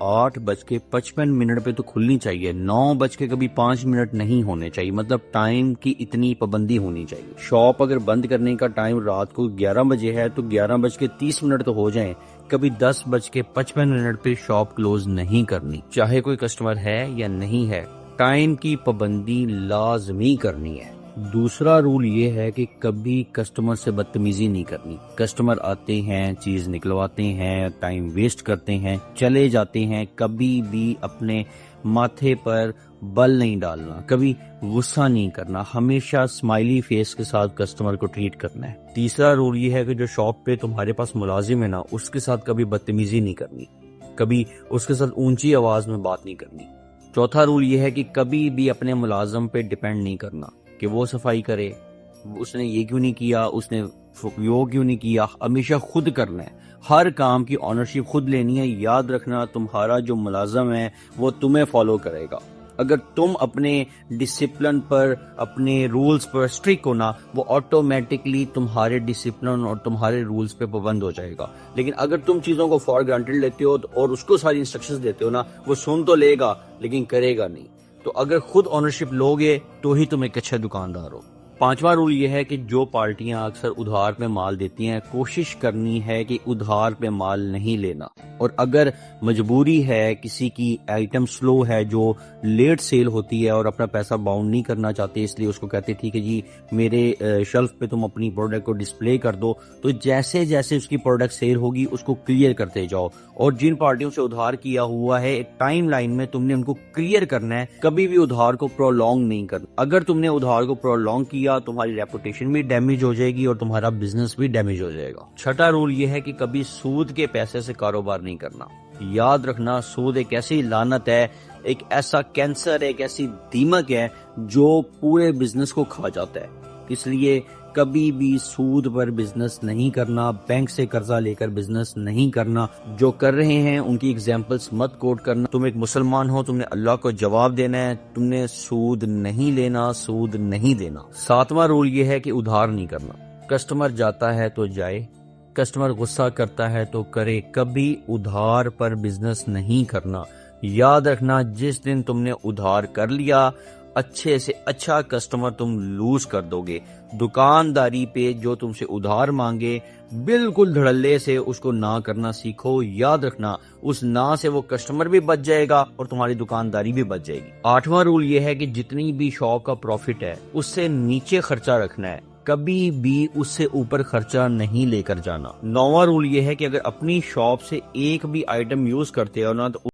8:55 پہ تو کھلنی چاہیے، 9 کے کبھی 5 منٹ نہیں ہونے چاہیے، مطلب ٹائم کی اتنی پابندی ہونی چاہیے۔ شاپ اگر بند کرنے کا ٹائم رات کو 11 بجے ہے تو 11:30 تو ہو جائیں، کبھی 10:55 پہ شاپ کلوز نہیں کرنی، چاہے کوئی کسٹمر ہے یا نہیں ہے، ٹائم کی پابندی لازمی کرنی ہے۔ دوسرا رول یہ ہے کہ کبھی کسٹمر سے بدتمیزی نہیں کرنی۔ کسٹمر آتے ہیں، چیز نکلواتے ہیں، ٹائم ویسٹ کرتے ہیں، چلے جاتے ہیں، کبھی بھی اپنے ماتھے پر بل نہیں ڈالنا، کبھی غصہ نہیں کرنا، ہمیشہ اسمائلی فیس کے ساتھ کسٹمر کو ٹریٹ کرنا ہے۔ تیسرا رول یہ ہے کہ جو شاپ پہ تمہارے پاس ملازم ہے نا، اس کے ساتھ کبھی بدتمیزی نہیں کرنی، کبھی اس کے ساتھ اونچی آواز میں بات نہیں کرنی۔ چوتھا رول یہ ہے کہ کبھی بھی اپنے ملازم پہ ڈیپینڈ نہیں کرنا کہ وہ صفائی کرے، اس نے یہ کیوں نہیں کیا، اس نے وہ کیوں نہیں کیا، ہمیشہ خود کرنا ہے، ہر کام کی آنرشپ خود لینی ہے۔ یاد رکھنا تمہارا جو ملازم ہے وہ تمہیں فالو کرے گا۔ اگر تم اپنے ڈسپلن پر، اپنے رولز پر اسٹرک ہونا، وہ آٹومیٹکلی تمہارے ڈسپلن اور تمہارے رولز پہ پابند ہو جائے گا۔ لیکن اگر تم چیزوں کو فار گرانٹیڈ لیتے ہو اور اس کو ساری انسٹرکشنز دیتے ہو نا، وہ سن تو لے گا لیکن کرے گا نہیں۔ تو اگر خود اونرشپ لوگے تو ہی تم ایک اچھا دکاندار ہو۔ پانچواں رول یہ ہے کہ جو پارٹیاں اکثر ادھار پہ مال دیتی ہیں، کوشش کرنی ہے کہ ادھار پہ مال نہیں لینا، اور اگر مجبوری ہے، کسی کی آئٹم سلو ہے جو لیٹ سیل ہوتی ہے اور اپنا پیسہ باؤنڈ نہیں کرنا چاہتے، اس لیے اس کو کہتے تھے کہ جی میرے شیلف پہ تم اپنی پروڈکٹ کو ڈسپلے کر دو، تو جیسے جیسے اس کی پروڈکٹ سیل ہوگی اس کو کلیئر کرتے جاؤ۔ اور جن پارٹیوں سے ادھار کیا ہوا ہے، ایک ٹائم لائن میں تم نے ان کو کلیئر کرنا ہے، کبھی بھی ادھار کو پرولونگ نہیں کرنا۔ اگر تم نے ادھار کو پرولونگ کیا، تمہاری ریپوٹیشن بھی ڈیمیج ہو جائے گی اور تمہارا بزنس بھی ڈیمیج ہو جائے گا۔ چھٹا رول یہ ہے کہ کبھی سود کے پیسے سے کاروبار نہیں کرنا۔ یاد رکھنا سود ایک ایسی لعنت ہے، ایک ایسا کینسر، ایک ایسی دیمک ہے جو پورے بزنس کو کھا جاتا ہے۔ اس لیے کبھی بھی سود پر بزنس نہیں کرنا، بینک سے قرضہ لے کر بزنس نہیں کرنا۔ جو کر رہے ہیں ان کی ایگزامپلز مت کوٹ کرنا۔ تم ایک مسلمان ہو، تم نے اللہ کو جواب دینا ہے، تم نے سود نہیں لینا، سود نہیں دینا۔ ساتواں رول یہ ہے کہ ادھار نہیں کرنا۔ کسٹمر جاتا ہے تو جائے، کسٹمر غصہ کرتا ہے تو کرے، کبھی ادھار پر بزنس نہیں کرنا۔ یاد رکھنا جس دن تم نے ادھار کر لیا، اچھے سے اچھا کسٹمر تم لوز کر دو گے۔ دکانداری پہ جو تم سے ادھار مانگے، بالکل دھڑلے سے اس کو نہ کرنا سیکھو۔ یاد رکھنا اس نہ سے وہ کسٹمر بھی بچ جائے گا اور تمہاری دکانداری بھی بچ جائے گی۔ آٹھواں رول یہ ہے کہ جتنی بھی شاپ کا پروفٹ ہے اس سے نیچے خرچہ رکھنا ہے، کبھی بھی اس سے اوپر خرچہ نہیں لے کر جانا۔ نواں رول یہ ہے کہ اگر اپنی شاپ سے ایک بھی آئٹم یوز کرتے ہو نا تو